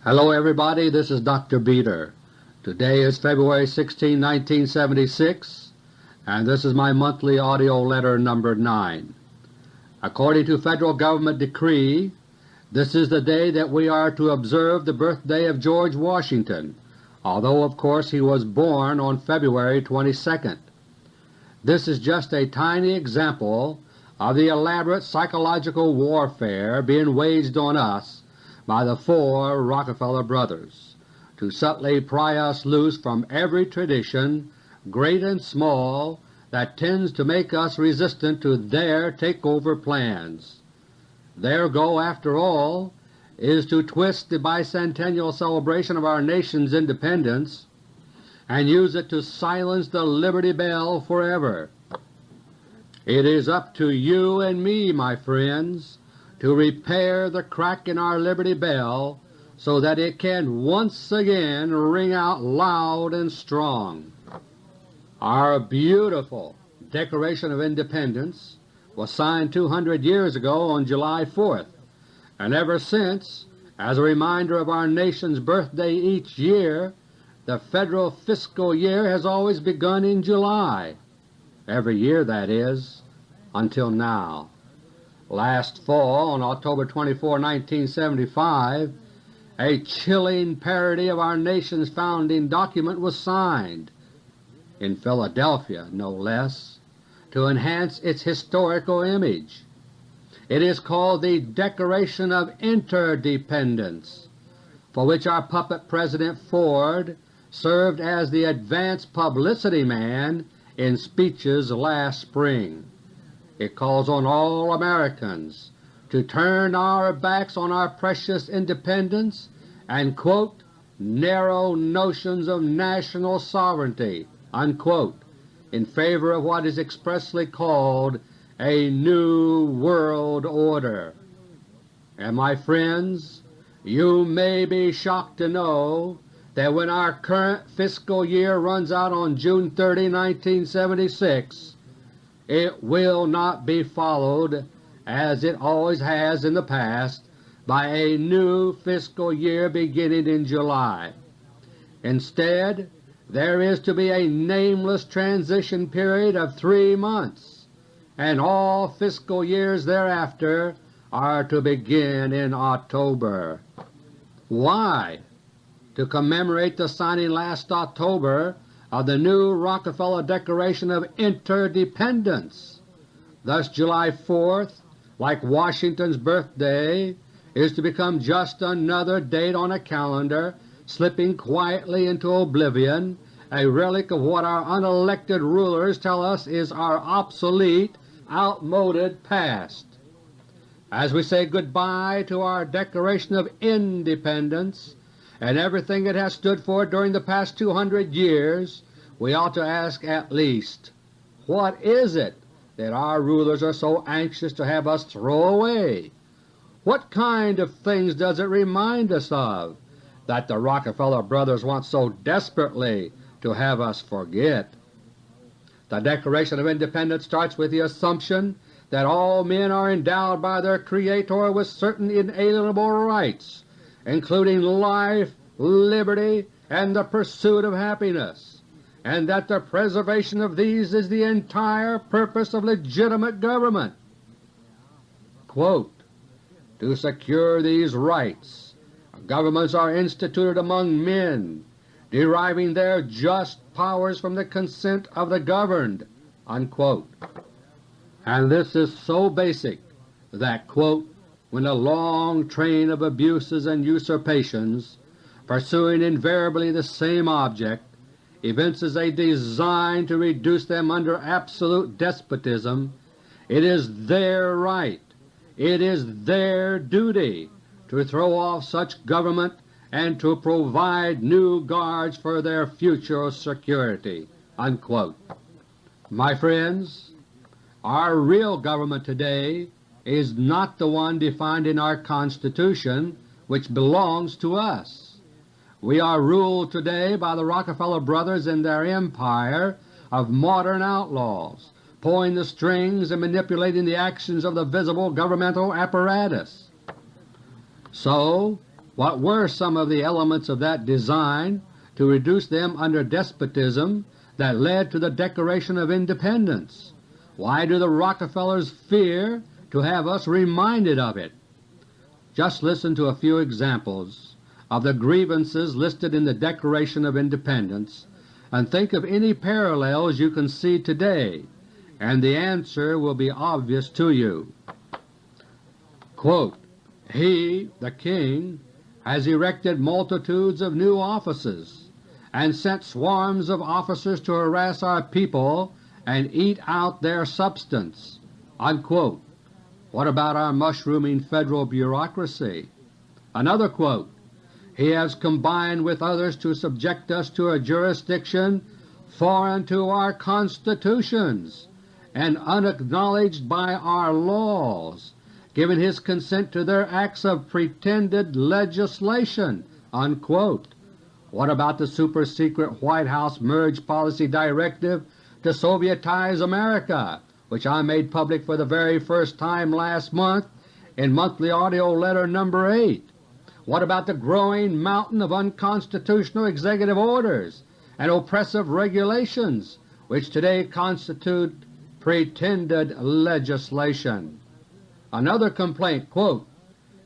Hello everybody, this is Dr. Beter. Today is February 16, 1976, and this is my monthly audio letter number 9. According to Federal Government decree, this is the day that we are to observe the birthday of George Washington, although of course he was born on February 22nd. This is just a tiny example of the elaborate psychological warfare being waged on us by the four Rockefeller brothers, to subtly pry us loose from every tradition, great and small, that tends to make us resistant to their takeover plans. Their goal, after all, is to twist the bicentennial celebration of our nation's independence and use it to silence the Liberty Bell forever. It is up to you and me, my friends, to repair the crack in our Liberty Bell so that it can once again ring out loud and strong. Our beautiful Declaration of Independence was signed 200 years ago on July 4th, and ever since, as a reminder of our nation's birthday each year, the Federal fiscal year has always begun in July. Every year, that is, until now. Last fall, on October 24, 1975, a chilling parody of our nation's founding document was signed, in Philadelphia no less, to enhance its historical image. It is called the Declaration of Interdependence, for which our puppet President Ford served as the advance publicity man in speeches last spring. It calls on all Americans to turn our backs on our precious independence and, quote, narrow notions of national sovereignty, unquote, in favor of what is expressly called a new world order. And my friends, you may be shocked to know that when our current fiscal year runs out on June 30, 1976, it will not be followed, as it always has in the past, by a new fiscal year beginning in July. Instead, there is to be a nameless transition period of 3 months, and all fiscal years thereafter are to begin in October. Why? To commemorate the signing last October of the new Rockefeller Declaration of Interdependence. Thus July 4th, like Washington's birthday, is to become just another date on a calendar slipping quietly into oblivion, a relic of what our unelected rulers tell us is our obsolete, outmoded past. As we say goodbye to our Declaration of Independence and everything it has stood for during the past 200 years, we ought to ask at least, what is it that our rulers are so anxious to have us throw away? What kind of things does it remind us of that the Rockefeller brothers want so desperately to have us forget? The Declaration of Independence starts with the assumption that all men are endowed by their Creator with certain inalienable rights, including life, liberty, and the pursuit of happiness, and that the preservation of these is the entire purpose of legitimate government. Quote, to secure these rights, governments are instituted among men, deriving their just powers from the consent of the governed, unquote. And this is so basic that, quote, when a long train of abuses and usurpations, pursuing invariably the same object, evinces a design to reduce them under absolute despotism, it is their right, it is their duty to throw off such government and to provide new guards for their future security, unquote. My friends, our real government today is not the one defined in our Constitution, which belongs to us. We are ruled today by the Rockefeller brothers and their empire of modern outlaws, pulling the strings and manipulating the actions of the visible governmental apparatus. So What were some of the elements of that design to reduce them under despotism that led to the Declaration of Independence? Why do the Rockefellers fear to have us reminded of it? Just listen to a few examples of the grievances listed in the Declaration of Independence and think of any parallels you can see today, and the answer will be obvious to you. Quote, "He, the King, has erected multitudes of new offices and sent swarms of officers to harass our people and eat out their substance." Unquote. What about our mushrooming federal bureaucracy? Another quote, "He has combined with others to subject us to a jurisdiction foreign to our constitutions and unacknowledged by our laws, given his consent to their acts of pretended legislation." Unquote. What about the super-secret White House Merge Policy Directive to Sovietize America, which I made public for the very first time last month in Monthly Audio Letter No. 8? What about the growing mountain of unconstitutional executive orders and oppressive regulations which today constitute pretended legislation? Another complaint, quote,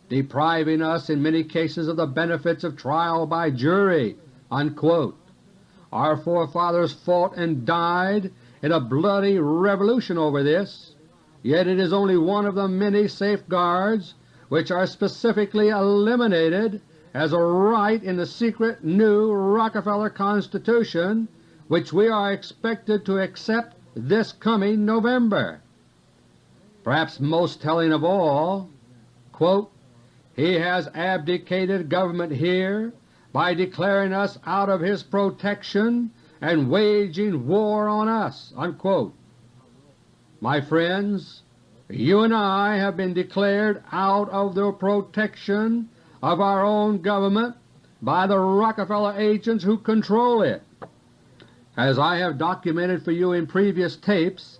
"depriving us in many cases of the benefits of trial by jury." Unquote. Our forefathers fought and died in a bloody revolution over this, yet it is only one of the many safeguards which are specifically eliminated as a right in the secret new Rockefeller Constitution, which we are expected to accept this coming November. Perhaps most telling of all, quote, "He has abdicated government here by declaring us out of his protection and waging war on us." Unquote. My friends, you and I have been declared out of the protection of our own government by the Rockefeller agents who control it. As I have documented for you in previous tapes,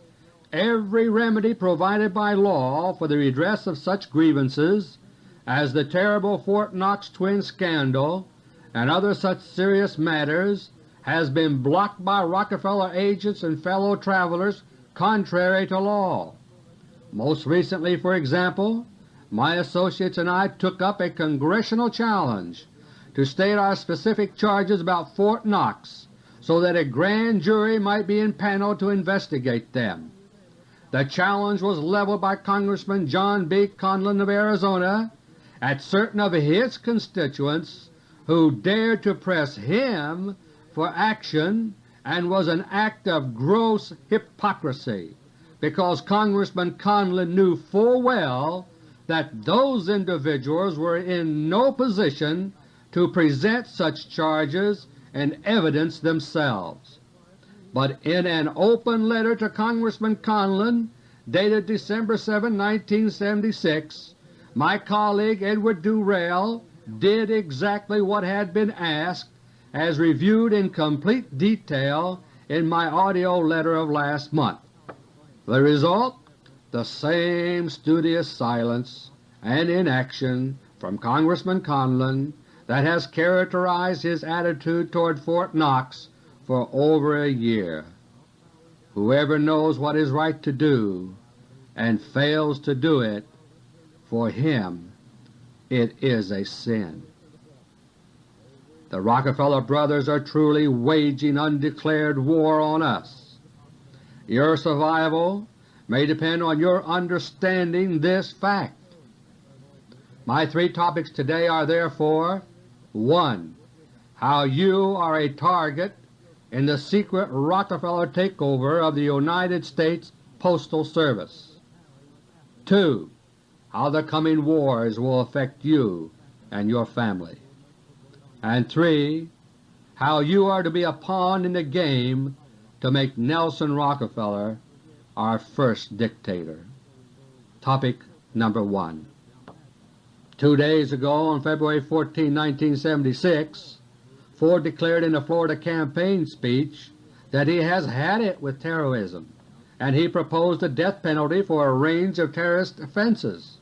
every remedy provided by law for the redress of such grievances as the terrible Fort Knox twin scandal and other such serious matters has been blocked by Rockefeller agents and fellow travelers contrary to law. Most recently, for example, my associates and I took up a Congressional challenge to state our specific charges about Fort Knox so that a grand jury might be impaneled to investigate them. The challenge was leveled by Congressman John B. Conlon of Arizona at certain of his constituents who dared to press him for action, and was an act of gross hypocrisy, because Congressman Conlon knew full well that those individuals were in no position to present such charges and evidence themselves. But in an open letter to Congressman Conlon dated December 7, 1976, my colleague Edward Durrell did exactly what had been asked, as reviewed in complete detail in my audio letter of last month. The result? The same studious silence and inaction from Congressman Conlon that has characterized his attitude toward Fort Knox for over a year. Whoever knows what is right to do and fails to do it, for him it is a sin. The Rockefeller Brothers are truly waging undeclared war on us. Your survival may depend on your understanding this fact. My three topics today are therefore: 1. How you are a target in the secret Rockefeller takeover of the United States Postal Service. 2. How the coming wars will affect you and your family. And 3. How you are to be a pawn in the game to make Nelson Rockefeller our first dictator. Topic number 1. 2 days ago, on February 14, 1976, Ford declared in a Florida campaign speech that he has had it with terrorism, and he proposed a death penalty for a range of terrorist offenses.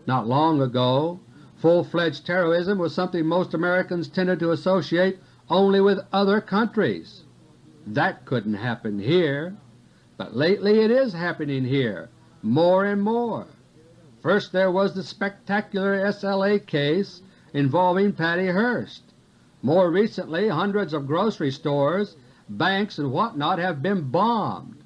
Not long ago, Full-fledged terrorism was something most Americans tended to associate only with other countries. That couldn't happen here, but lately it is happening here more and more. First there was the spectacular SLA case involving Patty Hearst. More recently, hundreds of grocery stores, banks, and whatnot have been bombed.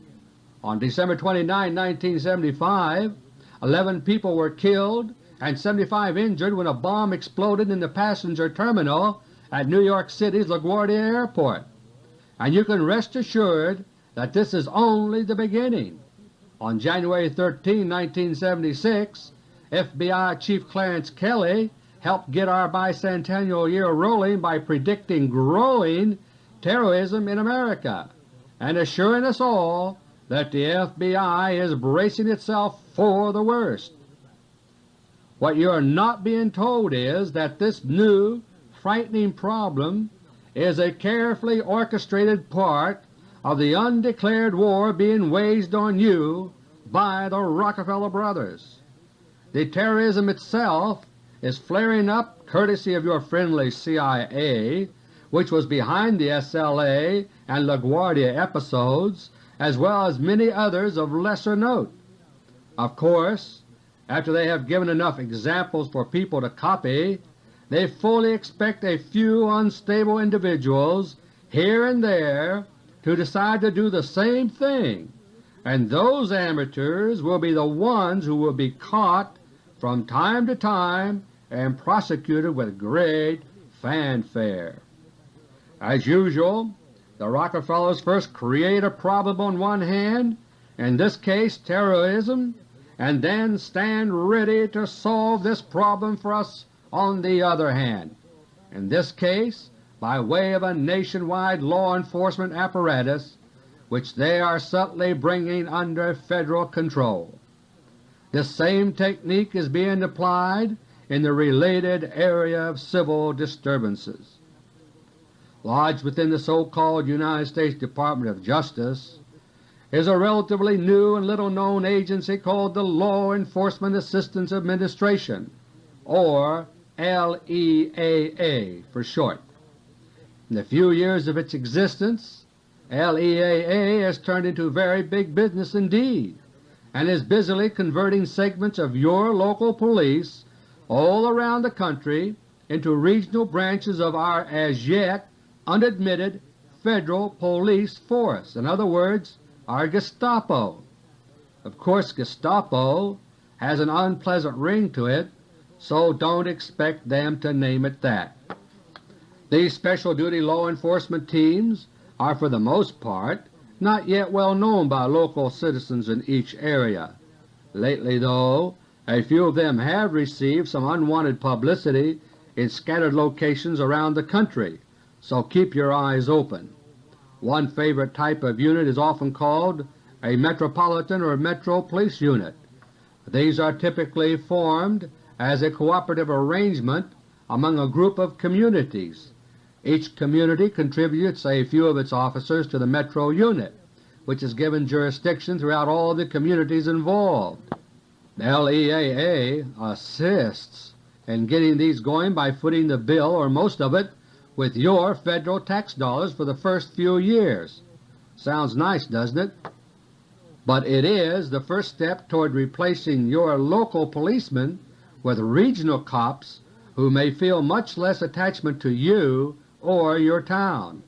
On December 29, 1975, 11 people were killed and 75 injured when a bomb exploded in the passenger terminal at New York City's LaGuardia Airport. And you can rest assured that this is only the beginning. On January 13, 1976, FBI Chief Clarence Kelly helped get our bicentennial year rolling by predicting growing terrorism in America and assuring us all that the FBI is bracing itself for the worst. What you are not being told is that this new, frightening problem is a carefully orchestrated part of the undeclared war being waged on you by the Rockefeller Brothers. The terrorism itself is flaring up courtesy of your friendly CIA, which was behind the SLA and LaGuardia episodes, as well as many others of lesser note. Of course, after they have given enough examples for people to copy, they fully expect a few unstable individuals here and there to decide to do the same thing, and those amateurs will be the ones who will be caught from time to time and prosecuted with great fanfare. As usual, the Rockefellers first create a problem on one hand, in this case terrorism, and then stand ready to solve this problem for us on the other hand, in this case by way of a nationwide law enforcement apparatus which they are subtly bringing under Federal control. This same technique is being applied in the related area of civil disturbances. Lodged within the so-called United States Department of Justice is a relatively new and little-known agency called the Law Enforcement Assistance Administration, or LEAA for short. In the few years of its existence, LEAA has turned into very big business indeed, and is busily converting segments of your local police all around the country into regional branches of our as yet unadmitted Federal police force, in other words, our Gestapo. Of course Gestapo has an unpleasant ring to it, so don't expect them to name it that. These special duty law enforcement teams are for the most part not yet well known by local citizens in each area. Lately, though, a few of them have received some unwanted publicity in scattered locations around the country, so keep your eyes open. One favorite type of unit is often called a Metropolitan or Metro Police Unit. These are typically formed as a cooperative arrangement among a group of communities. Each community contributes a few of its officers to the Metro Unit, which is given jurisdiction throughout all the communities involved. The LEAA assists in getting these going by footing the bill, or most of it, with your Federal tax dollars for the first few years. Sounds nice, doesn't it? But it is the first step toward replacing your local policemen with regional cops who may feel much less attachment to you or your town.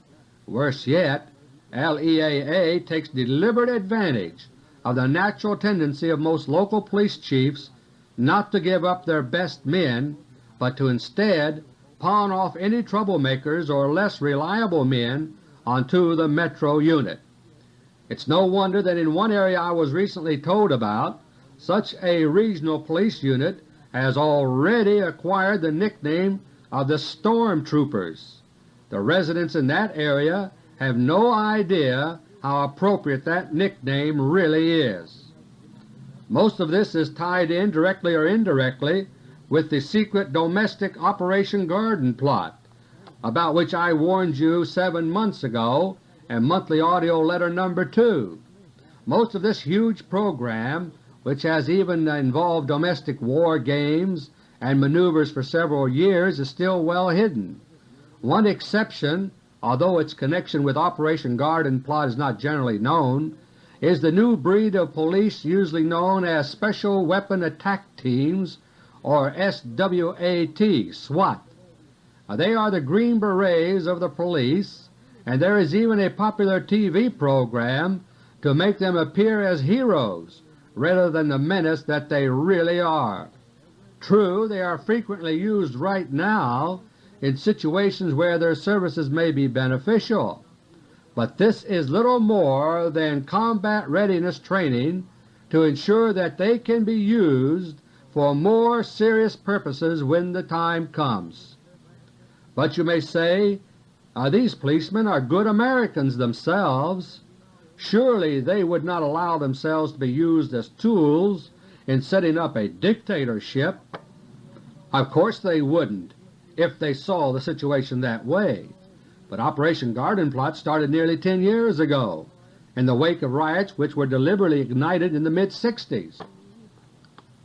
Worse yet, LEAA takes deliberate advantage of the natural tendency of most local police chiefs not to give up their best men, but to instead pawn off any troublemakers or less reliable men onto the Metro Unit. It's no wonder that in one area I was recently told about, such a regional police unit has already acquired the nickname of the Storm Troopers. The residents in that area have no idea how appropriate that nickname really is. Most of this is tied in, directly or indirectly, with the secret domestic Operation Garden plot, about which I warned you 7 months ago in Monthly Audio Letter No. 2. Most of this huge program, which has even involved domestic war games and maneuvers for several years is still well hidden. One exception, although its connection with Operation Garden Plot is not generally known, is the new breed of police usually known as Special Weapon Attack Teams, or SWAT, SWAT. They are the Green Berets of the police, and there is even a popular TV program to make them appear as heroes rather than the menace that they really are. True, they are frequently used right now in situations where their services may be beneficial, but this is little more than combat readiness training to ensure that they can be used for more serious purposes when the time comes. But you may say, these policemen are good Americans themselves. Surely they would not allow themselves to be used as tools in setting up a dictatorship. Of course they wouldn't if they saw the situation that way, but Operation Garden Plot started nearly 10 years ago in the wake of riots which were deliberately ignited in the mid-60s.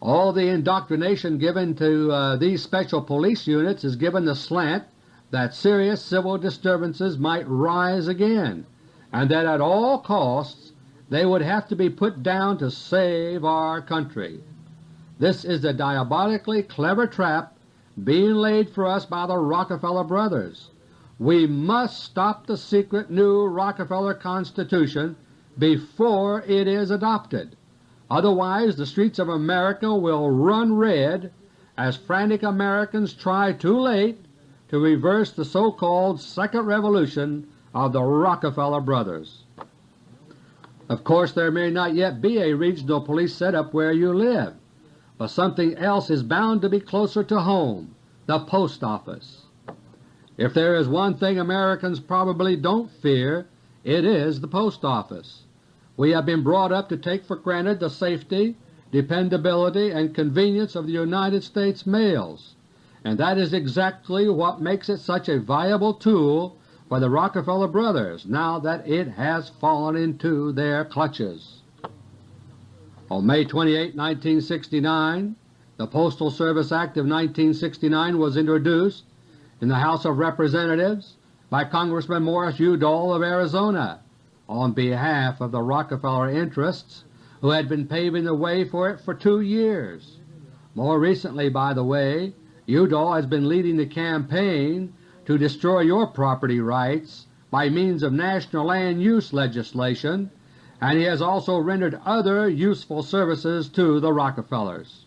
All the indoctrination given to these special police units is given the slant that serious civil disturbances might rise again, and that at all costs they would have to be put down to save our country. This is the diabolically clever trap being laid for us by the Rockefeller Brothers. We must stop the secret new Rockefeller Constitution before it is adopted. Otherwise the streets of America will run red as frantic Americans try too late to reverse the so-called Second Revolution of the Rockefeller Brothers. Of course there may not yet be a regional police setup where you live, but something else is bound to be closer to home, the post office. If there is one thing Americans probably don't fear, it is the post office. We have been brought up to take for granted the safety, dependability, and convenience of the United States mails, and that is exactly what makes it such a viable tool for the Rockefeller Brothers now that it has fallen into their clutches. On May 28, 1969, the Postal Service Act of 1969 was introduced in the House of Representatives by Congressman Morris Udall of Arizona on behalf of the Rockefeller interests who had been paving the way for it for 2 years. More recently, by the way, Udall has been leading the campaign to destroy your property rights by means of national land use legislation, and he has also rendered other useful services to the Rockefellers.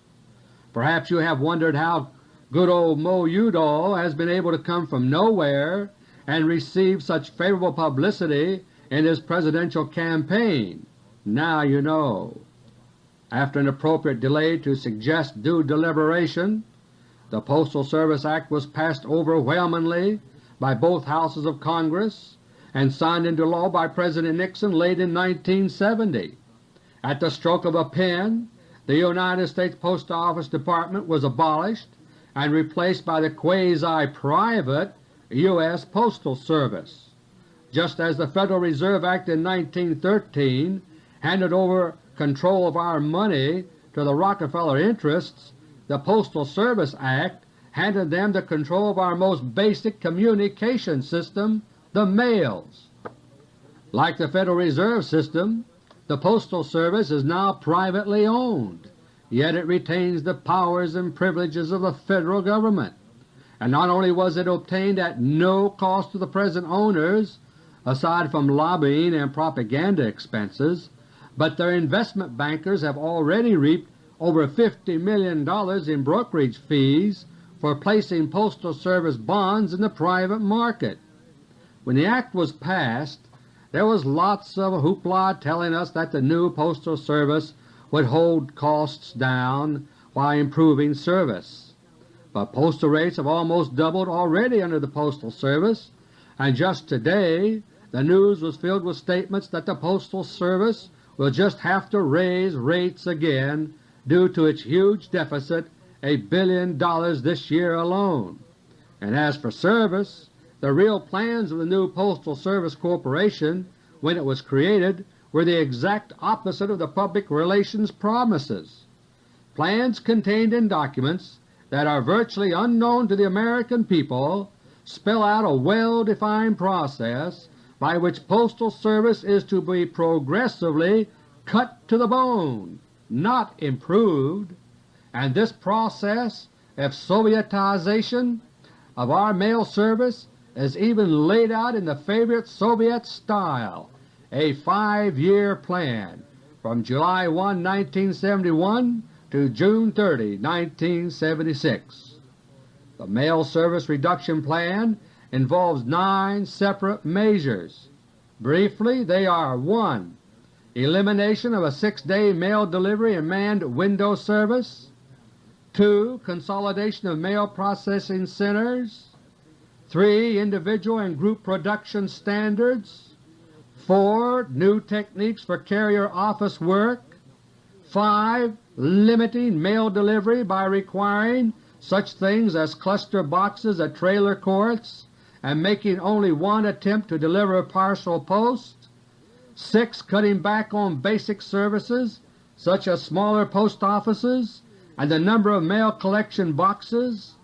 Perhaps you have wondered how good old Mo Udall has been able to come from nowhere and receive such favorable publicity in his presidential campaign. Now you know. After an appropriate delay to suggest due deliberation, the Postal Service Act was passed overwhelmingly by both Houses of Congress and signed into law by President Nixon late in 1970. At the stroke of a pen, the United States Post Office Department was abolished and replaced by the quasi-private U.S. Postal Service. Just as the Federal Reserve Act in 1913 handed over control of our money to the Rockefeller interests, the Postal Service Act handed them the control of our most basic communication system, the mails. Like the Federal Reserve System, the Postal Service is now privately owned, yet it retains the powers and privileges of the Federal Government. And not only was it obtained at no cost to the present owners, aside from lobbying and propaganda expenses, but their investment bankers have already reaped over $50 million in brokerage fees for placing Postal Service bonds in the private market. When the Act was passed, there was lots of hoopla telling us that the new Postal Service would hold costs down while improving service. But postal rates have almost doubled already under the Postal Service, and just today the news was filled with statements that the Postal Service will just have to raise rates again due to its huge deficit, $1 billion this year alone. And as for service, the real plans of the new Postal Service Corporation when it was created were the exact opposite of the public relations promises. Plans contained in documents that are virtually unknown to the American people spell out a well-defined process by which postal service is to be progressively cut to the bone, not improved, and this process of Sovietization of our mail service is even laid out in the favorite Soviet style, a 5-year plan from July 1, 1971 to June 30, 1976. The Mail Service Reduction Plan involves 9 separate measures. Briefly, they are: 1. Elimination of a 6-day mail delivery and manned window service. 2. Consolidation of mail processing centers. 3. Individual and group production standards. 4. New techniques for carrier office work. 5. Limiting mail delivery by requiring such things as cluster boxes at trailer courts and making only one attempt to deliver parcel post. 6. Cutting back on basic services such as smaller post offices and the number of mail collection boxes,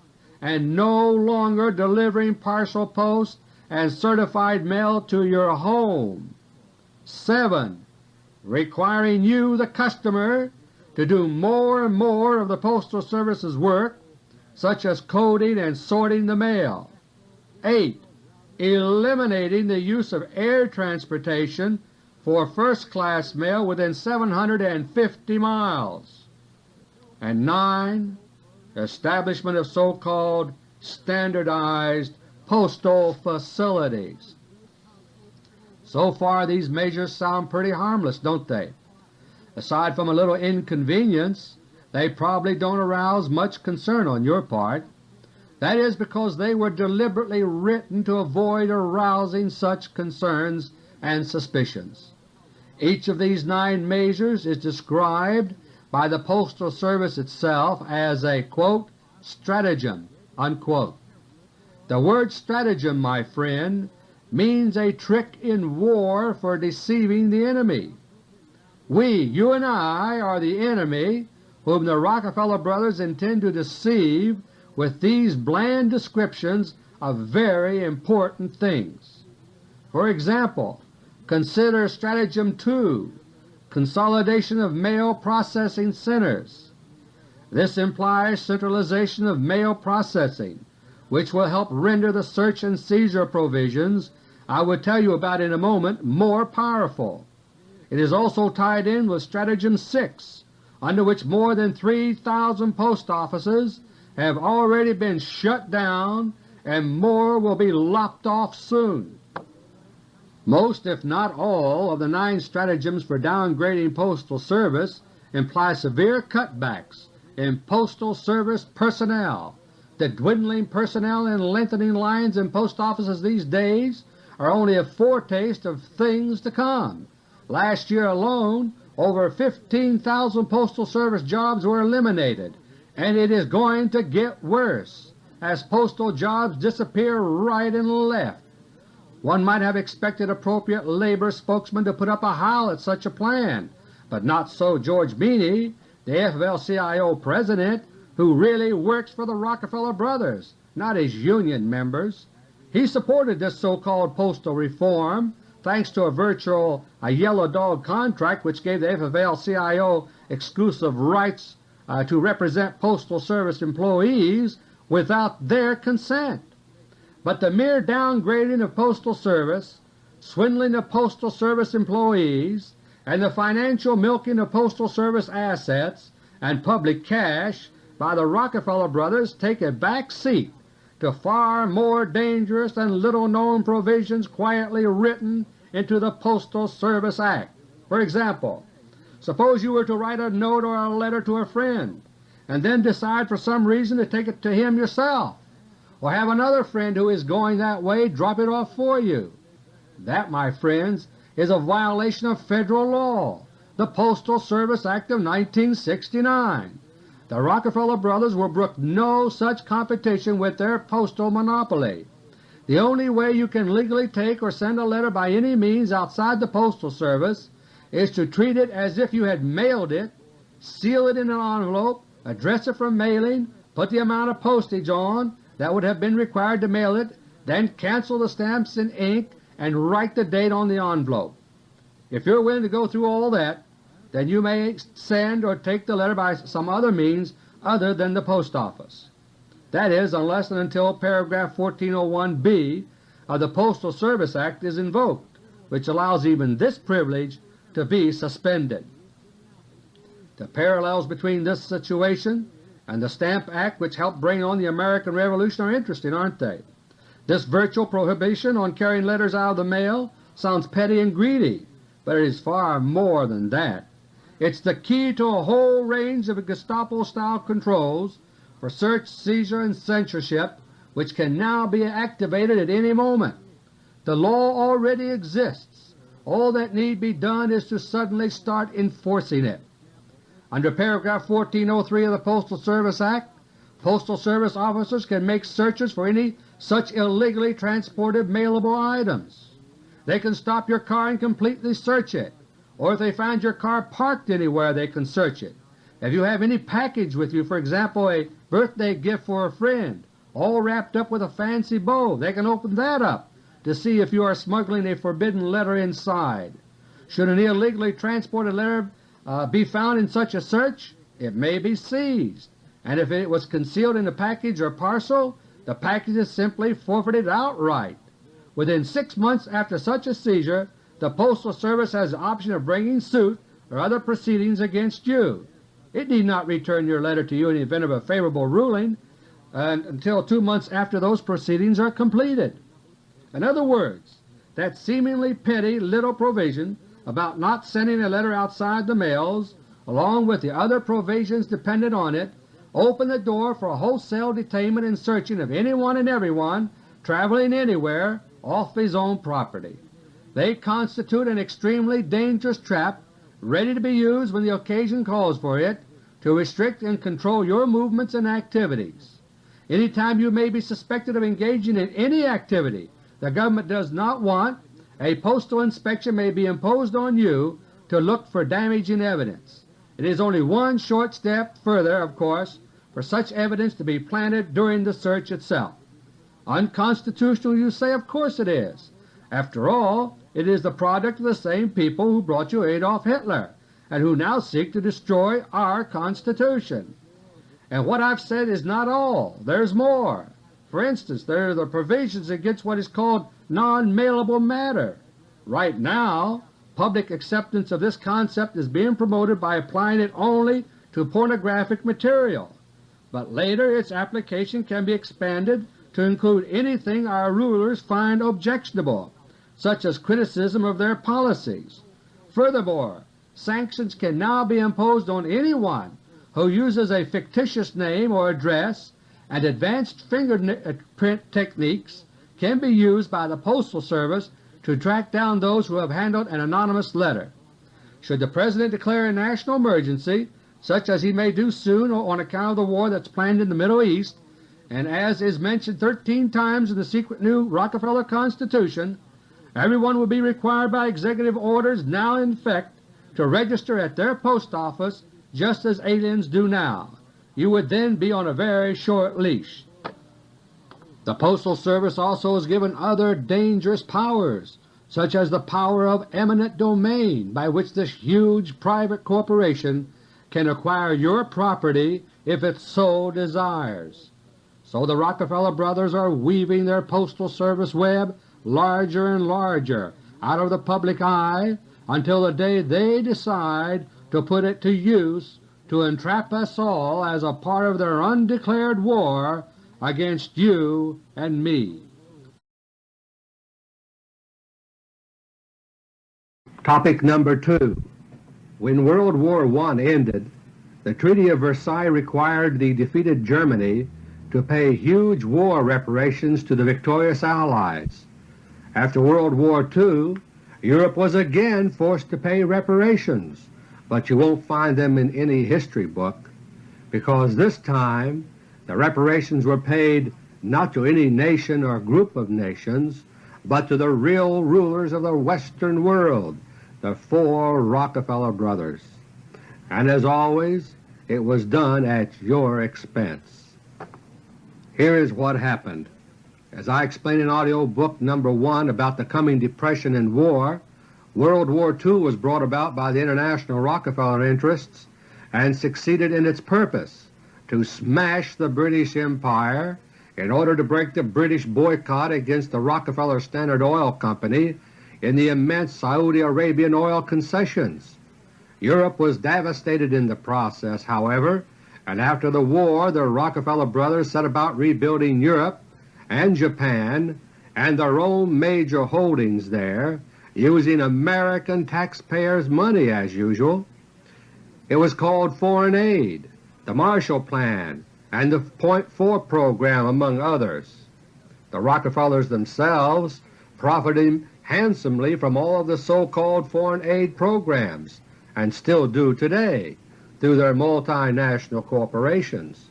and no longer delivering parcel post and certified mail to your home. 7. Requiring you, the customer, to do more and more of the Postal Service's work, such as coding and sorting the mail. 8. Eliminating the use of air transportation for first-class mail within 750 miles. And 9. Establishment of so-called standardized postal facilities. So far these measures sound pretty harmless, don't they? Aside from a little inconvenience, they probably don't arouse much concern on your part. That is because they were deliberately written to avoid arousing such concerns and suspicions. Each of these 9 measures is described by the Postal Service itself as a, quote, stratagem, unquote. The word stratagem, my friend, means a trick in war for deceiving the enemy. We, you and I, are the enemy whom the Rockefeller Brothers intend to deceive with these bland descriptions of very important things. For example, consider Stratagem 2, consolidation of mail processing centers. This implies centralization of mail processing, which will help render the search and seizure provisions I will tell you about in a moment more powerful. It is also tied in with Stratagem 6, under which more than 3,000 post offices have already been shut down and more will be lopped off soon. Most, if not all, of the 9 stratagems for downgrading postal service imply severe cutbacks in postal service personnel. The dwindling personnel and lengthening lines in post offices these days are only a foretaste of things to come. Last year alone, over 15,000 Postal Service jobs were eliminated, and it is going to get worse as postal jobs disappear right and left. One might have expected appropriate labor spokesmen to put up a howl at such a plan, but not so George Meany, the AFL-CIO president, who really works for the Rockefeller Brothers, not his union members. He supported this so-called postal reform thanks to a virtual yellow dog contract which gave the AFL-CIO exclusive rights to represent Postal Service employees without their consent. But the mere downgrading of Postal Service, swindling of Postal Service employees, and the financial milking of Postal Service assets and public cash by the Rockefeller Brothers take a back seat to far more dangerous and little-known provisions quietly written into the Postal Service Act. For example, suppose you were to write a note or a letter to a friend and then decide for some reason to take it to him yourself, or have another friend who is going that way drop it off for you. That, my friends, is a violation of Federal law, the Postal Service Act of 1969. The Rockefeller Brothers will brook no such competition with their postal monopoly. The only way you can legally take or send a letter by any means outside the Postal Service is to treat it as if you had mailed it, seal it in an envelope, address it for mailing, put the amount of postage on that would have been required to mail it, then cancel the stamps and ink and write the date on the envelope. If you're willing to go through all that, then you may send or take the letter by some other means other than the post office. That is, unless and until paragraph 1401B of the Postal Service Act is invoked, which allows even this privilege to be suspended. The parallels between this situation and the Stamp Act, which helped bring on the American Revolution, are interesting, aren't they? This virtual prohibition on carrying letters out of the mail sounds petty and greedy, but it is far more than that. It's the key to a whole range of Gestapo-style controls for search, seizure, and censorship, which can now be activated at any moment. The law already exists. All that need be done is to suddenly start enforcing it. Under paragraph 1403 of the Postal Service Act, Postal Service officers can make searches for any such illegally transported mailable items. They can stop your car and completely search it, or if they find your car parked anywhere they can search it. If you have any package with you, for example a birthday gift for a friend, all wrapped up with a fancy bow, they can open that up to see if you are smuggling a forbidden letter inside. Should an illegally transported letter be found in such a search, it may be seized, and if it was concealed in a package or parcel, the package is simply forfeited outright. Within 6 months after such a seizure, the Postal Service has the option of bringing suit or other proceedings against you. It need not return your letter to you in the event of a favorable ruling until 2 months after those proceedings are completed. In other words, that seemingly petty little provision about not sending a letter outside the mails, along with the other provisions dependent on it, open the door for a wholesale detainment and searching of anyone and everyone traveling anywhere off his own property. They constitute an extremely dangerous trap ready to be used when the occasion calls for it to restrict and control your movements and activities. Any time you may be suspected of engaging in any activity the government does not want, a postal inspection may be imposed on you to look for damaging evidence. It is only one short step further, of course, for such evidence to be planted during the search itself. Unconstitutional, you say? Of course it is. After all, it is the product of the same people who brought you Adolf Hitler and who now seek to destroy our Constitution. And what I've said is not all. There's more. For instance, there are the provisions against what is called non-mailable matter. Right now, public acceptance of this concept is being promoted by applying it only to pornographic material, but later its application can be expanded to include anything our rulers find objectionable, such as criticism of their policies. Furthermore, sanctions can now be imposed on anyone who uses a fictitious name or address, and advanced fingerprint techniques can be used by the Postal Service to track down those who have handled an anonymous letter. Should the President declare a national emergency, such as he may do soon on account of the war that's planned in the Middle East, and as is mentioned 13 times in the secret new Rockefeller Constitution, everyone will be required by executive orders now in effect to register at their post office just as aliens do now. You would then be on a very short leash. The Postal Service also is given other dangerous powers, such as the power of eminent domain, by which this huge private corporation can acquire your property if it so desires. So the Rockefeller Brothers are weaving their Postal Service web larger and larger out of the public eye until the day they decide to put it to use to entrap us all as a part of their undeclared war against you and me. Topic number 2. When World War I ended, the Treaty of Versailles required the defeated Germany to pay huge war reparations to the victorious Allies. After World War II, Europe was again forced to pay reparations, but you won't find them in any history book, because this time the reparations were paid not to any nation or group of nations, but to the real rulers of the Western world, the 4 Rockefeller brothers. And as always, it was done at your expense. Here is what happened. As I explained in audio book number 1 about the coming depression and war, World War II was brought about by the international Rockefeller interests and succeeded in its purpose to smash the British Empire in order to break the British boycott against the Rockefeller Standard Oil Company in the immense Saudi Arabian oil concessions. Europe was devastated in the process, however, and after the war the Rockefeller Brothers set about rebuilding Europe and Japan and their own major holdings there, using American taxpayers' money as usual. It was called foreign aid, the Marshall Plan, and the Point 4 program, among others. The Rockefellers themselves profited handsomely from all of the so-called foreign aid programs, and still do today, through their multinational corporations.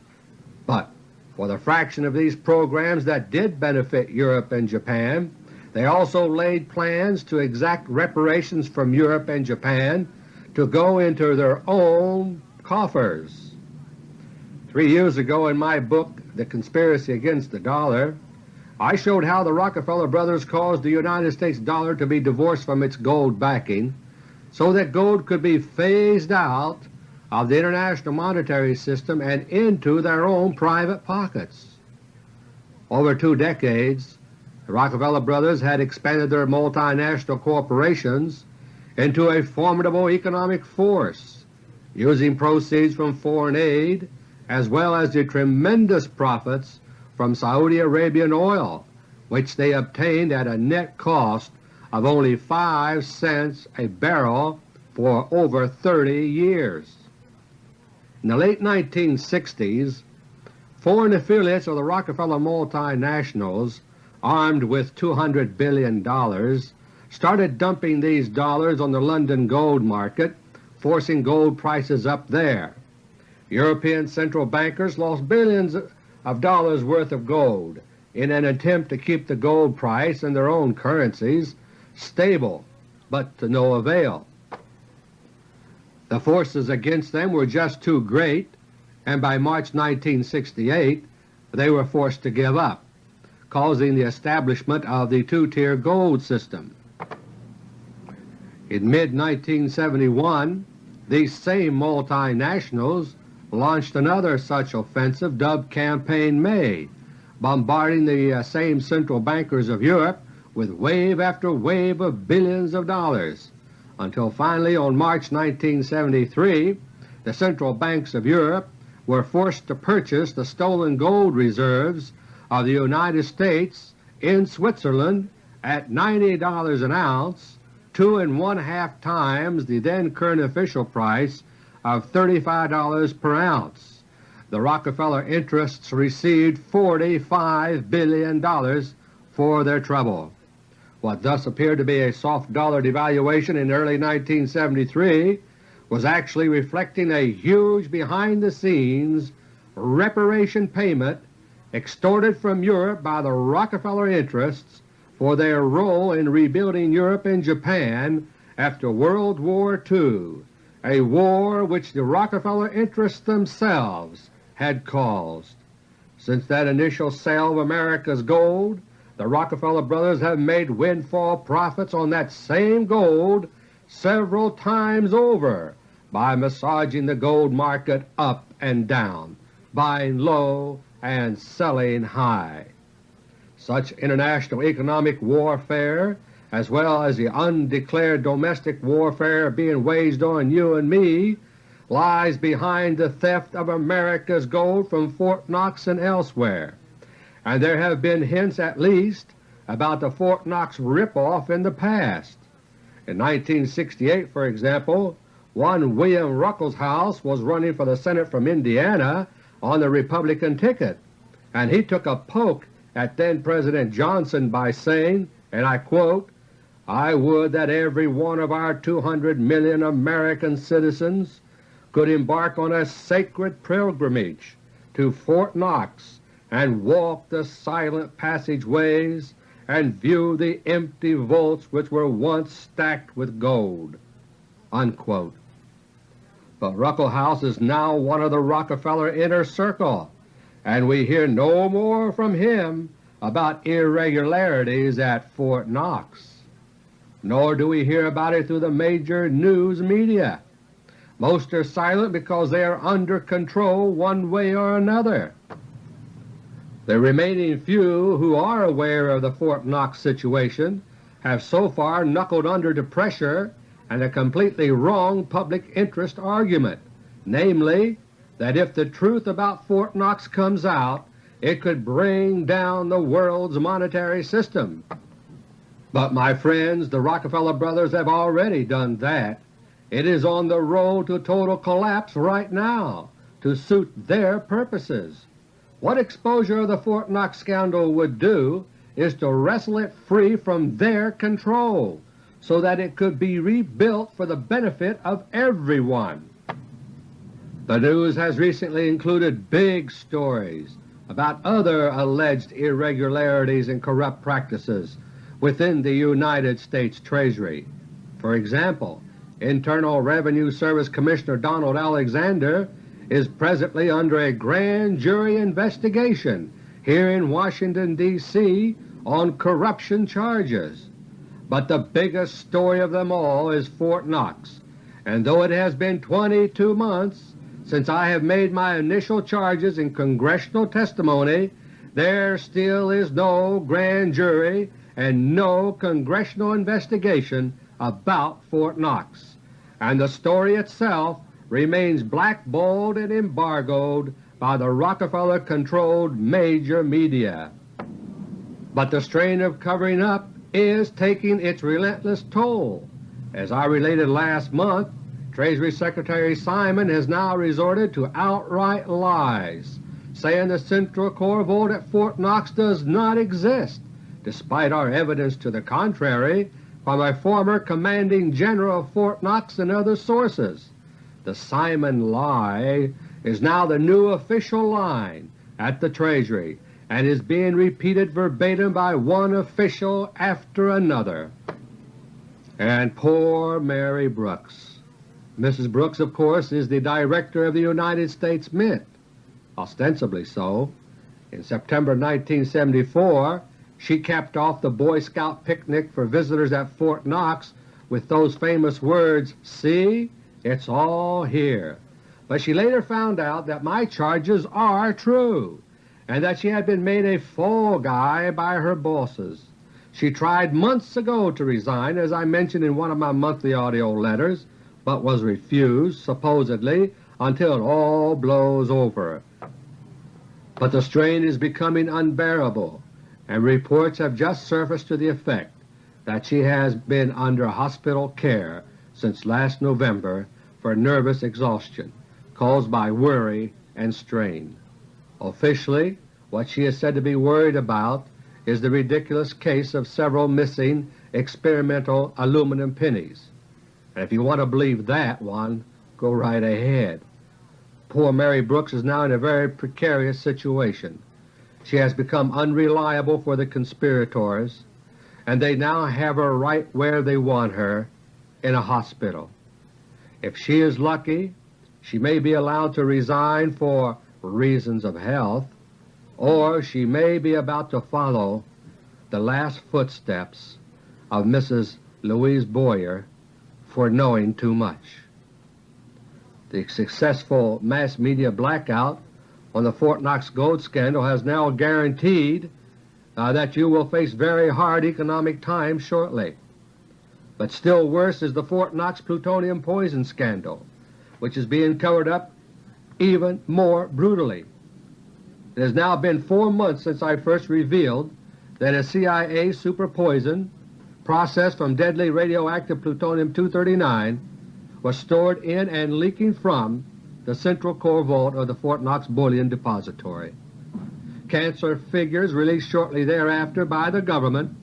But for the fraction of these programs that did benefit Europe and Japan, they also laid plans to exact reparations from Europe and Japan to go into their own coffers. 3 years ago in my book, The Conspiracy Against the Dollar, I showed how the Rockefeller Brothers caused the United States dollar to be divorced from its gold backing so that gold could be phased out of the international monetary system and into their own private pockets. Over 2 decades, the Rockefeller Brothers had expanded their multinational corporations into a formidable economic force, using proceeds from foreign aid as well as the tremendous profits from Saudi Arabian oil, which they obtained at a net cost of only 5 cents a barrel for over 30 years. In the late 1960s, foreign affiliates of the Rockefeller multinationals, armed with $200 billion, started dumping these dollars on the London gold market, forcing gold prices up there. European central bankers lost billions of dollars worth of gold in an attempt to keep the gold price and their own currencies stable, but to no avail. The forces against them were just too great, and by March 1968 they were forced to give up, causing the establishment of the two-tier gold system. In mid-1971, these same multinationals launched another such offensive dubbed Campaign May, bombarding the same central bankers of Europe with wave after wave of billions of dollars, until finally on March 1973 the central banks of Europe were forced to purchase the stolen gold reserves of the United States in Switzerland at $90 an ounce, 2½ times the then current official price of $35 per ounce. The Rockefeller interests received $45 billion for their trouble. What thus appeared to be a soft dollar devaluation in early 1973 was actually reflecting a huge behind-the-scenes reparation payment extorted from Europe by the Rockefeller interests for their role in rebuilding Europe and Japan after World War II, a war which the Rockefeller interests themselves had caused. Since that initial sale of America's gold, the Rockefeller Brothers have made windfall profits on that same gold several times over by massaging the gold market up and down, buying low and selling high. Such international economic warfare, as well as the undeclared domestic warfare being waged on you and me, lies behind the theft of America's gold from Fort Knox and elsewhere, and there have been hints at least about the Fort Knox rip-off in the past. In 1968, for example, one William Ruckelshaus was running for the Senate from Indiana on the Republican ticket, and he took a poke at then-President Johnson by saying, and I quote, "I would that every one of our 200 million American citizens could embark on a sacred pilgrimage to Fort Knox and walk the silent passageways and view the empty vaults which were once stacked with gold." Unquote. But Ruckelshaus is now one of the Rockefeller inner circle, and we hear no more from him about irregularities at Fort Knox. Nor do we hear about it through the major news media. Most are silent because they are under control one way or another. The remaining few who are aware of the Fort Knox situation have so far knuckled under to pressure and a completely wrong public interest argument, namely that if the truth about Fort Knox comes out, it could bring down the world's monetary system. But my friends, the Rockefeller Brothers have already done that. It is on the road to total collapse right now to suit their purposes. What exposure of the Fort Knox scandal would do is to wrestle it free from their control so that it could be rebuilt for the benefit of everyone. The news has recently included big stories about other alleged irregularities and corrupt practices within the United States Treasury. For example, Internal Revenue Service Commissioner Donald Alexander is presently under a grand jury investigation here in Washington, D.C. on corruption charges. But the biggest story of them all is Fort Knox, and though it has been 22 months since I have made my initial charges in congressional testimony, there still is no grand jury and no congressional investigation about Fort Knox, and the story itself remains blackballed and embargoed by the Rockefeller-controlled major media. But the strain of covering up is taking its relentless toll. As I related last month, Treasury Secretary Simon has now resorted to outright lies, saying the Central Core Vault at Fort Knox does not exist, despite our evidence to the contrary from a former commanding general of Fort Knox and other sources. The Simon lie is now the new official line at the Treasury and is being repeated verbatim by one official after another. And poor Mary Brooks. Mrs. Brooks, of course, is the Director of the United States Mint, ostensibly so. In September 1974, she capped off the Boy Scout picnic for visitors at Fort Knox with those famous words, "See, it's all here." But she later found out that my charges are true, and that she had been made a fall guy by her bosses. She tried months ago to resign, as I mentioned in one of my monthly audio letters, but was refused, supposedly, until it all blows over. But the strain is becoming unbearable, and reports have just surfaced to the effect that she has been under hospital care since last November for nervous exhaustion caused by worry and strain. Officially, what she is said to be worried about is the ridiculous case of several missing experimental aluminum pennies. And if you want to believe that one, go right ahead. Poor Mary Brooks is now in a very precarious situation. She has become unreliable for the conspirators, and they now have her right where they want her, in a hospital. If she is lucky, she may be allowed to resign for reasons of health, or she may be about to follow the last footsteps of Mrs. Louise Boyer for knowing too much. The successful mass media blackout on the Fort Knox gold scandal has now guaranteed that you will face very hard economic times shortly. But still worse is the Fort Knox plutonium poison scandal, which is being covered up even more brutally. It has now been 4 months since I first revealed that a CIA super poison processed from deadly radioactive plutonium-239 was stored in and leaking from the Central Core Vault of the Fort Knox Bullion Depository. Cancer figures released shortly thereafter by the government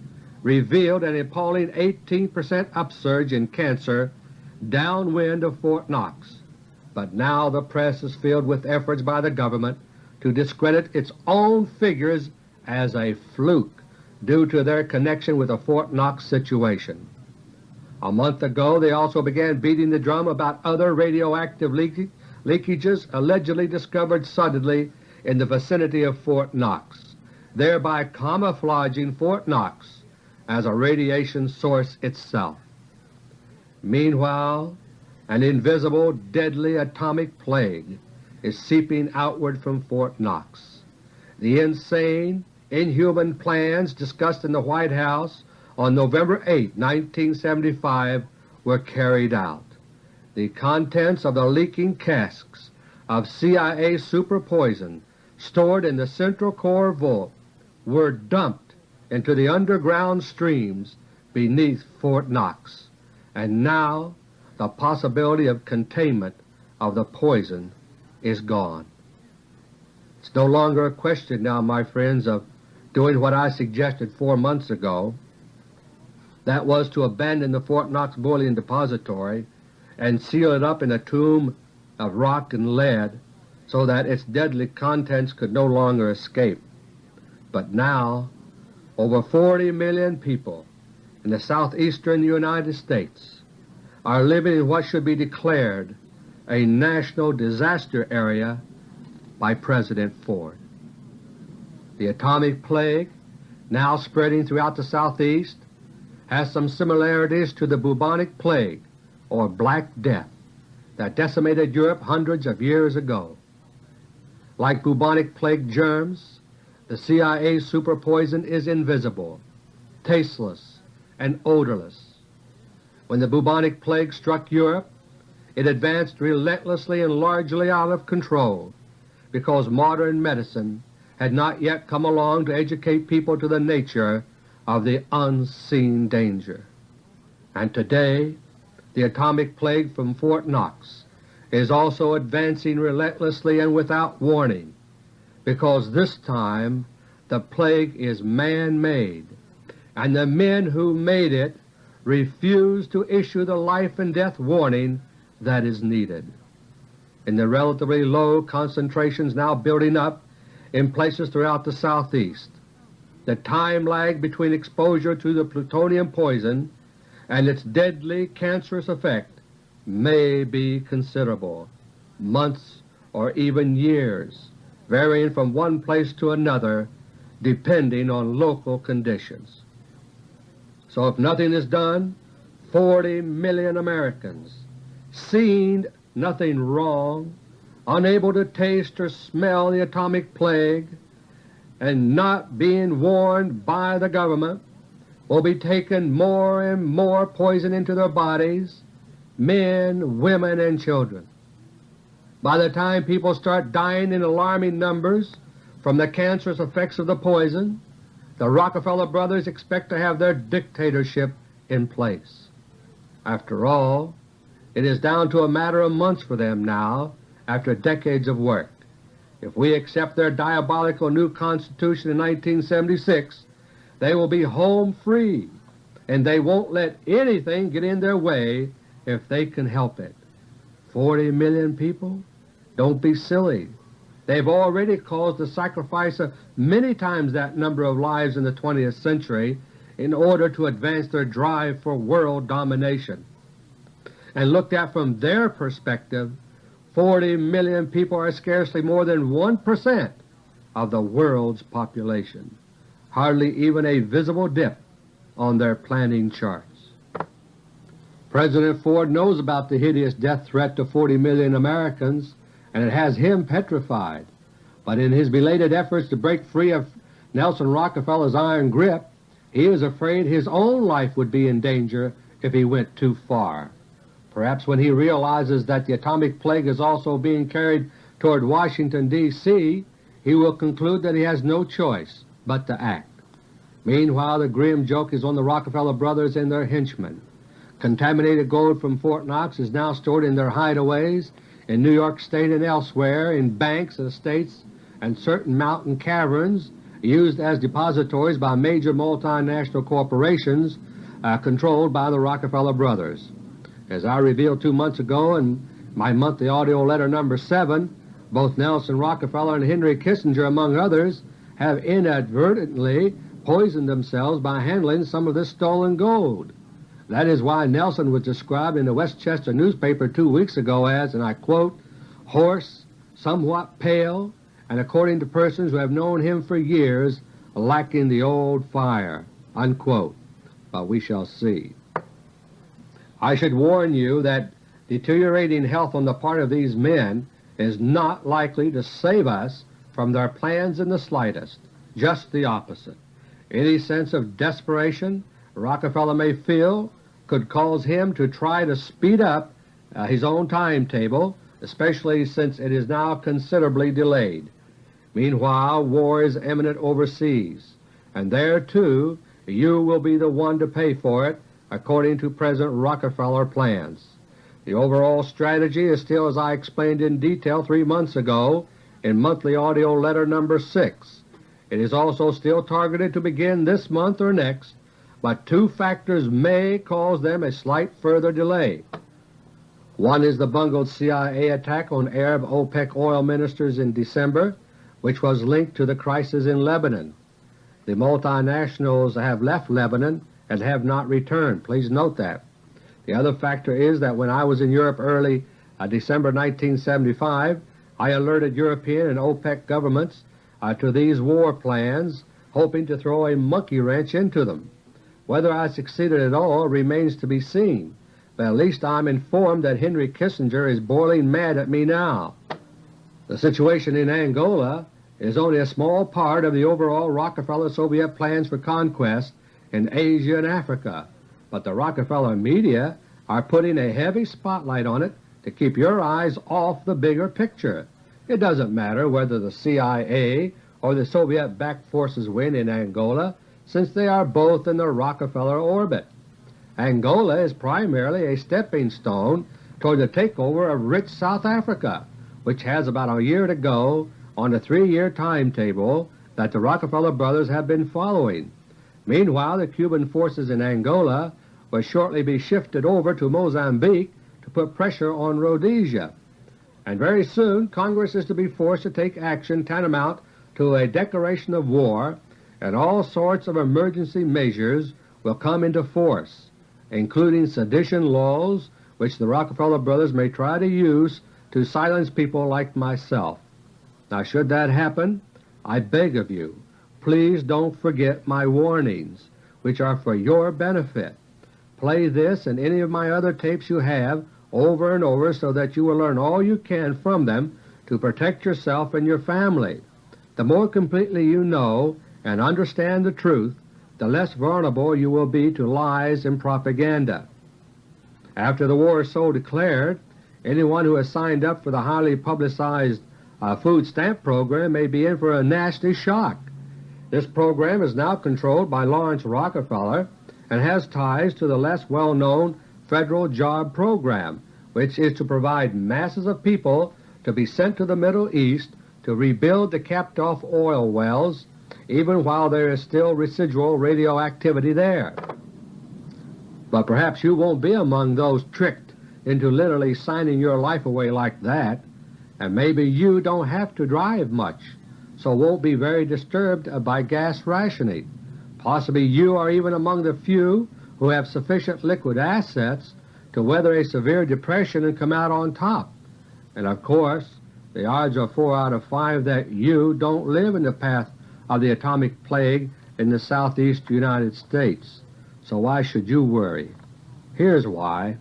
revealed an appalling 18% upsurge in cancer downwind of Fort Knox. But now the press is filled with efforts by the government to discredit its own figures as a fluke due to their connection with the Fort Knox situation. A month ago they also began beating the drum about other radioactive leakages allegedly discovered suddenly in the vicinity of Fort Knox, thereby camouflaging Fort Knox as a radiation source itself. Meanwhile, an invisible, deadly atomic plague is seeping outward from Fort Knox. The insane, inhuman plans discussed in the White House on November 8, 1975 were carried out. The contents of the leaking casks of CIA super poison stored in the Central Core Vault were dumped into the underground streams beneath Fort Knox, and now the possibility of containment of the poison is gone. It's no longer a question now, my friends, of doing what I suggested 4 months ago. That was to abandon the Fort Knox bullion depository and seal it up in a tomb of rock and lead so that its deadly contents could no longer escape. But now over 40 million people in the southeastern United States are living in what should be declared a national disaster area by President Ford. The atomic plague, now spreading throughout the Southeast, has some similarities to the bubonic plague, or Black Death, that decimated Europe hundreds of years ago. Like bubonic plague germs, the CIA super poison is invisible, tasteless, and odorless. When the bubonic plague struck Europe, it advanced relentlessly and largely out of control because modern medicine had not yet come along to educate people to the nature of the unseen danger. And today the atomic plague from Fort Knox is also advancing relentlessly and without warning, because this time the plague is man-made, and the men who made it refuse to issue the life and death warning that is needed. In the relatively low concentrations now building up in places throughout the Southeast, the time lag between exposure to the plutonium poison and its deadly cancerous effect may be considerable, months or even years, varying from one place to another depending on local conditions. So if nothing is done, 40 million Americans, seeing nothing wrong, unable to taste or smell the atomic plague, and not being warned by the government, will be taking more and more poison into their bodies, men, women, and children. By the time people start dying in alarming numbers from the cancerous effects of the poison, the Rockefeller Brothers expect to have their dictatorship in place. After all, it is down to a matter of months for them now after decades of work. If we accept their diabolical new Constitution in 1976, they will be home free, and they won't let anything get in their way if they can help it. 40 million people? Don't be silly. They've already caused the sacrifice of many times that number of lives in the 20th century in order to advance their drive for world domination. And looked at from their perspective, 40 million people are scarcely more than 1% of the world's population, hardly even a visible dip on their planning charts. President Ford knows about the hideous death threat to 40 million Americans, and it has him petrified. But in his belated efforts to break free of Nelson Rockefeller's iron grip, he is afraid his own life would be in danger if he went too far. Perhaps when he realizes that the atomic plague is also being carried toward Washington, D.C., he will conclude that he has no choice but to act. Meanwhile, the grim joke is on the Rockefeller Brothers and their henchmen. Contaminated gold from Fort Knox is now stored in their hideaways in New York State and elsewhere, in banks, estates, and certain mountain caverns used as depositories by major multinational corporations controlled by the Rockefeller Brothers. As I revealed 2 months ago in my monthly AUDIO LETTER No. 7, both Nelson Rockefeller and Henry Kissinger, among others, have inadvertently poisoned themselves by handling some of this stolen gold. That is why Nelson was described in the Westchester newspaper 2 weeks ago as, and I quote, "hoarse, somewhat pale, and according to persons who have known him for years, lacking the old fire." Unquote. But we shall see. I should warn you that deteriorating health on the part of these men is not likely to save us from their plans in the slightest. Just the opposite. Any sense of desperation Rockefeller may feel could cause him to try to speed up his own timetable, especially since it is now considerably delayed. Meanwhile, war is imminent overseas, and there, too, you will be the one to pay for it according to President Rockefeller's plans. The overall strategy is still as I explained in detail 3 months ago in Monthly Audio Letter No. 6. It is also still targeted to begin this month or next, but two factors may cause them a slight further delay. One is the bungled CIA attack on Arab OPEC oil ministers in December, which was linked to the crisis in Lebanon. The multinationals have left Lebanon and have not returned. Please note that. The other factor is that when I was in Europe early December 1975, I alerted European and OPEC governments to these war plans, hoping to throw a monkey wrench into them. Whether I succeeded at all remains to be seen, but at least I'm informed that Henry Kissinger is boiling mad at me now. The situation in Angola is only a small part of the overall Rockefeller-Soviet plans for conquest in Asia and Africa, but the Rockefeller media are putting a heavy spotlight on it to keep your eyes off the bigger picture. It doesn't matter whether the CIA or the Soviet-backed forces win in Angola, since they are both in the Rockefeller orbit. Angola is primarily a stepping stone toward the takeover of rich South Africa, which has about a year to go on the 3-year timetable that the Rockefeller brothers have been following. Meanwhile, the Cuban forces in Angola will shortly be shifted over to Mozambique to put pressure on Rhodesia. And very soon Congress is to be forced to take action tantamount to a declaration of war, and all sorts of emergency measures will come into force, including sedition laws which the Rockefeller brothers may try to use to silence people like myself. Now, should that happen, I beg of you, please don't forget my warnings, which are for your benefit. Play this and any of my other tapes you have over and over so that you will learn all you can from them to protect yourself and your family. The more completely you know and understand the truth, the less vulnerable you will be to lies and propaganda. After the war is so declared, anyone who has signed up for the highly publicized food stamp program may be in for a nasty shock. This program is now controlled by Lawrence Rockefeller and has ties to the less well-known Federal Job Program, which is to provide masses of people to be sent to the Middle East to rebuild the capped-off oil wells, even while there is still residual radioactivity there. But perhaps you won't be among those tricked into literally signing your life away like that, and maybe you don't have to drive much, so won't be very disturbed by gas rationing. Possibly you are even among the few who have sufficient liquid assets to weather a severe depression and come out on top. And of course, the odds are 4 out of 5 that you don't live in the path of the atomic plague in the southeast United States. So why should you worry? Here's why.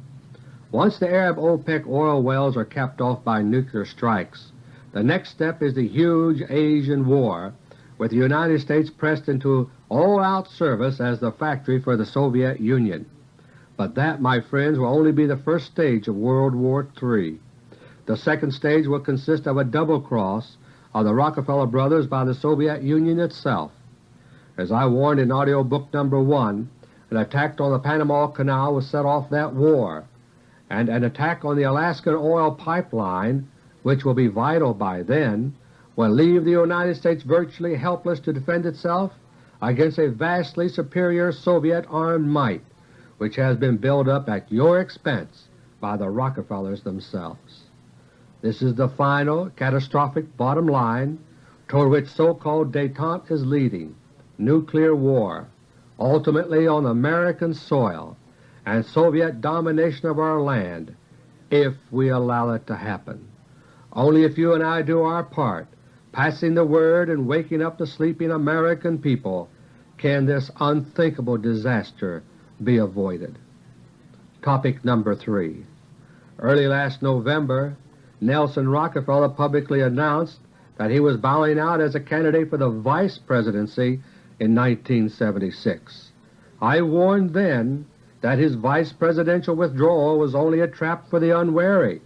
Once the Arab OPEC oil wells are capped off by nuclear strikes, the next step is the huge Asian war, with the United States pressed into all-out service as the factory for the Soviet Union. But that, my friends, will only be the first stage of World War III. The second stage will consist of a double-cross of the Rockefeller brothers by the Soviet Union itself. As I warned in AUDIO BOOK No. 1, an attack on the Panama Canal will set off that war, and an attack on the Alaskan oil pipeline, which will be vital by then, will leave the United States virtually helpless to defend itself against a vastly superior Soviet armed might, which has been built up at your expense by the Rockefellers themselves. This is the final, catastrophic bottom line toward which so-called détente is leading: nuclear war, ultimately on American soil, and Soviet domination of our land, if we allow it to happen. Only if you and I do our part, passing the word and waking up the sleeping American people can this unthinkable disaster be avoided. Topic number 3. Early last November, Nelson Rockefeller publicly announced that he was bowing out as a candidate for the Vice Presidency in 1976. I warned then that his Vice Presidential withdrawal was only a trap for the unwary,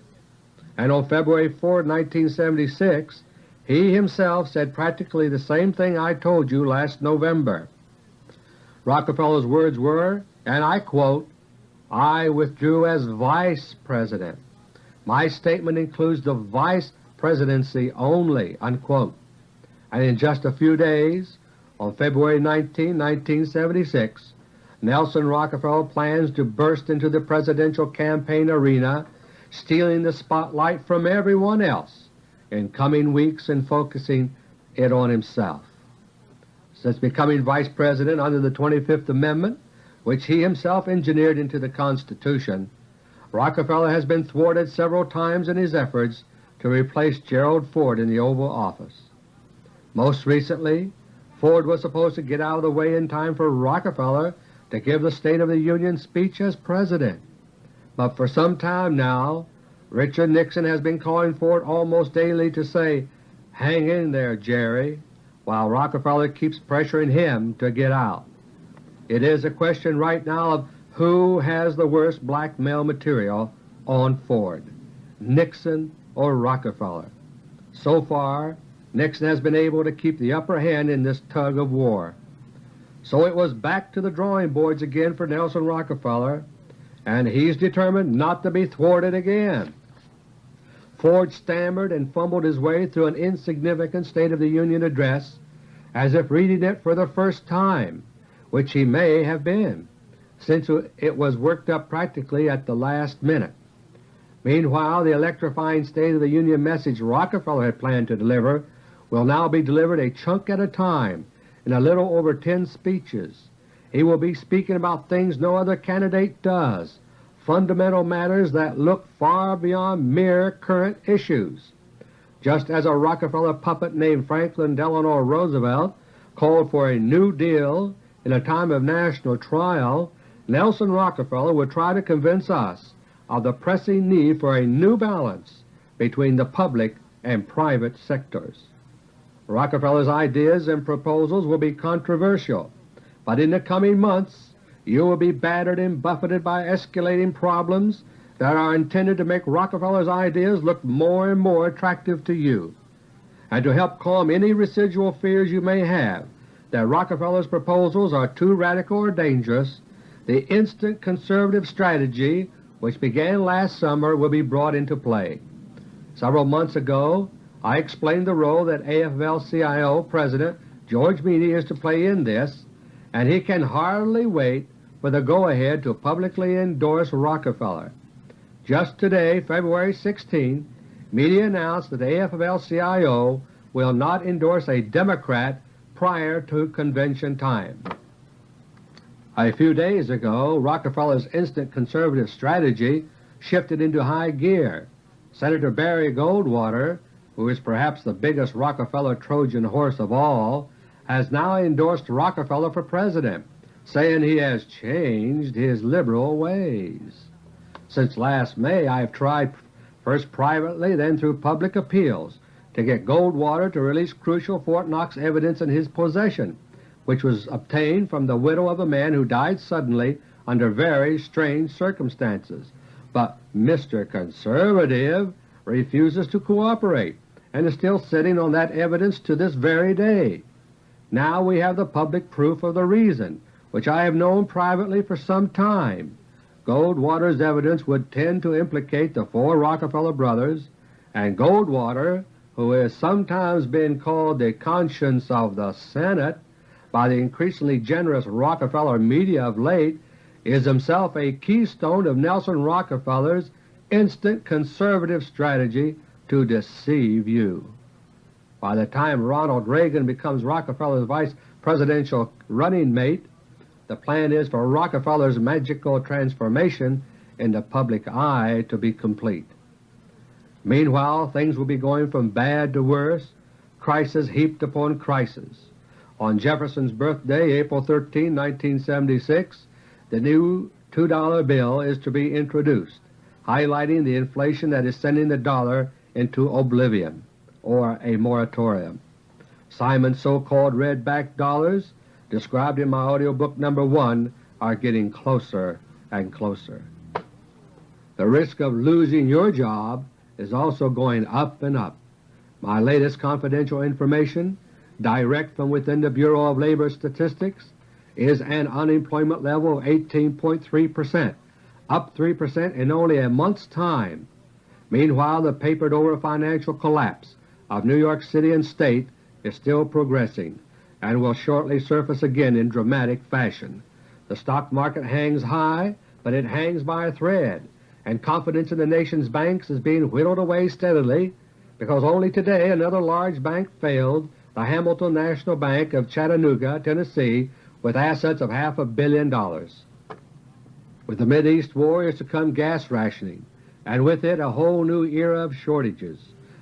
and on February 4, 1976, he himself said practically the same thing I told you last November. Rockefeller's words were, and I quote, "I withdrew as Vice President. My statement includes the Vice Presidency only," unquote. And in just a few days, on February 19, 1976, Nelson Rockefeller plans to burst into the presidential campaign arena, stealing the spotlight from everyone else in coming weeks and focusing it on himself. Since becoming Vice President under the 25th Amendment, which he himself engineered into the Constitution, Rockefeller has been thwarted several times in his efforts to replace Gerald Ford in the Oval Office. Most recently, Ford was supposed to get out of the way in time for Rockefeller to give the State of the Union speech as President. But for some time now, Richard Nixon has been calling Ford almost daily to say, "Hang in there, Jerry," while Rockefeller keeps pressuring him to get out. It is a question right now of who has the worst blackmail material on Ford, Nixon or Rockefeller. So far, Nixon has been able to keep the upper hand in this tug of war. So it was back to the drawing boards again for Nelson Rockefeller, and he's determined not to be thwarted again. Ford stammered and fumbled his way through an insignificant State of the Union address as if reading it for the first time, which he may have been, since it was worked up practically at the last minute. Meanwhile, the electrifying State of the Union message Rockefeller had planned to deliver will now be delivered a chunk at a time in a little over 10 speeches. He will be speaking about things no other candidate does, fundamental matters that look far beyond mere current issues. Just as a Rockefeller puppet named Franklin Delano Roosevelt called for a New Deal in a time of national trial, Nelson Rockefeller would try to convince us of the pressing need for a new balance between the public and private sectors. Rockefeller's ideas and proposals will be controversial, but in the coming months you will be battered and buffeted by escalating problems that are intended to make Rockefeller's ideas look more and more attractive to you. And to help calm any residual fears you may have that Rockefeller's proposals are too radical or dangerous, the instant conservative strategy which began last summer will be brought into play. Several months ago I explained the role that AFL-CIO President George Meany is to play in this, and he can hardly wait for the go-ahead to publicly endorse Rockefeller. Just today, February 16, Meany announced that AFL-CIO will not endorse a Democrat prior to convention time. A few days ago, Rockefeller's instant conservative strategy shifted into high gear. Senator Barry Goldwater, who is perhaps the biggest Rockefeller Trojan horse of all, has now endorsed Rockefeller for President, saying he has changed his liberal ways. Since last May I have tried, first privately then through public appeals, to get Goldwater to release crucial Fort Knox evidence in his possession, which was obtained from the widow of a man who died suddenly under very strange circumstances. But Mr. Conservative refuses to cooperate and is still sitting on that evidence to this very day. Now we have the public proof of the reason, which I have known privately for some time. Goldwater's evidence would tend to implicate the 4 Rockefeller brothers, and Goldwater, who has sometimes been called the conscience of the Senate by the increasingly generous Rockefeller media of late, is himself a keystone of Nelson Rockefeller's instant conservative strategy to deceive you. By the time Ronald Reagan becomes Rockefeller's vice presidential running mate, the plan is for Rockefeller's magical transformation in the public eye to be complete. Meanwhile, things will be going from bad to worse. crisis heaped upon crisis. On Jefferson's birthday, April 13, 1976, the new $2 bill is to be introduced, highlighting the inflation that is sending the dollar into oblivion, or a moratorium. Simon's so-called red-backed dollars, described in my audiobook number 1, are getting closer and closer. The risk of losing your job is also going up and up. My latest confidential information, direct from within the Bureau of Labor Statistics, is an unemployment level of 18.3%, up 3% in only a month's time. Meanwhile, the papered-over financial collapse of New York City and State is still progressing and will shortly surface again in dramatic fashion. The stock market hangs high, but it hangs by a thread, and confidence in the nation's banks is being whittled away steadily because only today another large bank failed, the Hamilton National Bank of Chattanooga, Tennessee, with assets of $500 million. With the Mideast War is to come gas rationing, and with it a whole new era of shortages.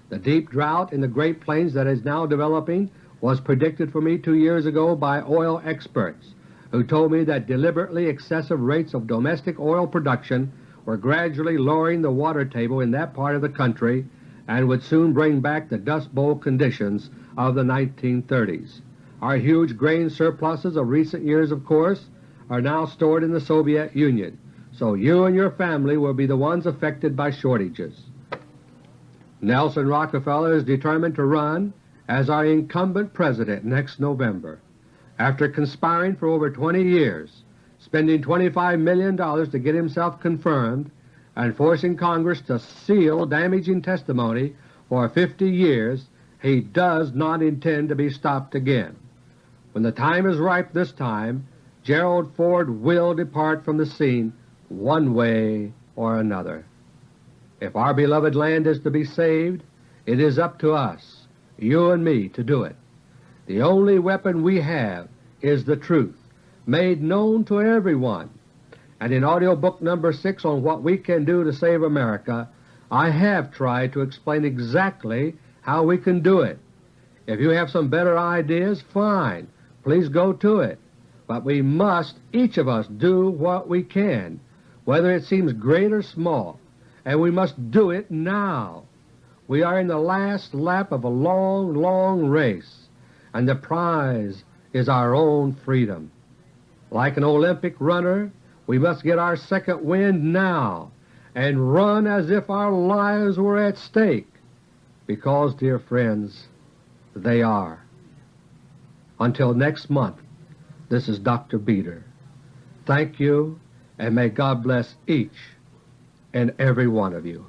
The deep drought in the Great Plains that is now developing was predicted for me 2 years ago by oil experts, who told me that deliberately excessive rates of domestic oil production were gradually lowering the water table in that part of the country and would soon bring back the Dust Bowl conditions of the 1930s. Our huge grain surpluses of recent years, of course, are now stored in the Soviet Union, so you and your family will be the ones affected by shortages. Nelson Rockefeller is determined to run as our incumbent President next November. After conspiring for over 20 years, spending $25 million to get himself confirmed, and forcing Congress to seal damaging testimony for 50 years, he does not intend to be stopped again. When the time is ripe this time, Gerald Ford will depart from the scene one way or another. If our beloved land is to be saved, it is up to us, you and me, to do it. The only weapon we have is the truth, made known to everyone. And in audiobook number 6 on what we can do to save America, I have tried to explain exactly how we can do it. If you have some better ideas, fine, please go to it. But we must, each of us, do what we can, whether it seems great or small, and we must do it now. We are in the last lap of a long, long race, and the prize is our own freedom. Like an Olympic runner, we must get our second wind now and run as if our lives were at stake, because, dear friends, they are. Until next month, this is Dr. Beter. Thank you, and may God bless each and every one of you.